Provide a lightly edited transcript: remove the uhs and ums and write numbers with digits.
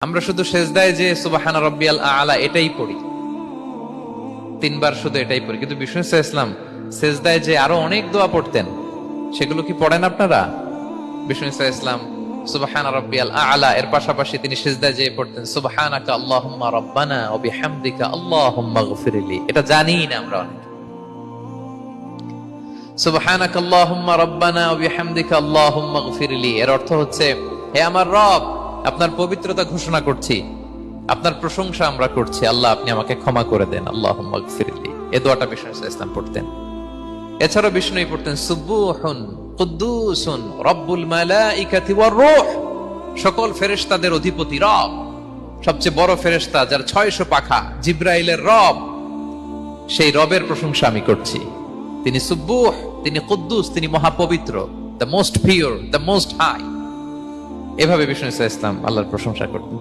আমরা শুধু সেজদায় যে সুবহান রাব্বিয়াল আলা এটাই পড়ি, তিনবার শুধু এটাই পড়ি, কিন্তু বিষ্ণু ইসলাম সেজদায় যে আরো অনেক দোয়া পড়তেন সেগুলো কি পড়েন আপনারা? বিষ্ণু ইসলাম সুবহান রাব্বিয়াল আলা এর পাশাপাশি তিনি সেজদায় যে পড়তেন সুবহানাকা আল্লাহুম্মা রাব্বানা ওয়া বিহামদিকা আল্লাহুম্মা গফিরলি। এটা জানি না আমরা অনেক। সুবহানাকা আল্লাহুম্মা রাব্বানা ওয়া বিহামদিকা আল্লাহুম্মা গফিরলি এর অর্থ হচ্ছে, হে আমার রব, আপনার পবিত্রতা ঘোষণা করছি, আপনার প্রশংসা আমরা করছি, আল্লাহ আপনি আমাকে ক্ষমা করে দেন, আল্লাহুম্মা গফিরলি। এই দোয়াটা বিষ্ণু ইসলাম পড়তেন। এছাড়াও বিষ্ণুই পড়তেন সুবহুন কুদ্দুসুন রব্বুল মালাইকাতি ওয়ার রূহ, সকল ফেরেশতাদের অধিপতি রব, সবচেয়ে বড় ফেরেশতা যার 600 পাখা, জিব্রাইলের রব, সেই রবের প্রশংসা আমি করছি। তিনি সুবহুহ, তিনি কুদ্দুস, তিনি মহাপবিত্র, the most pure, the most high. এভাবে বিষ্ণু ইসলাম আল্লাহর প্রশংসা করতেন।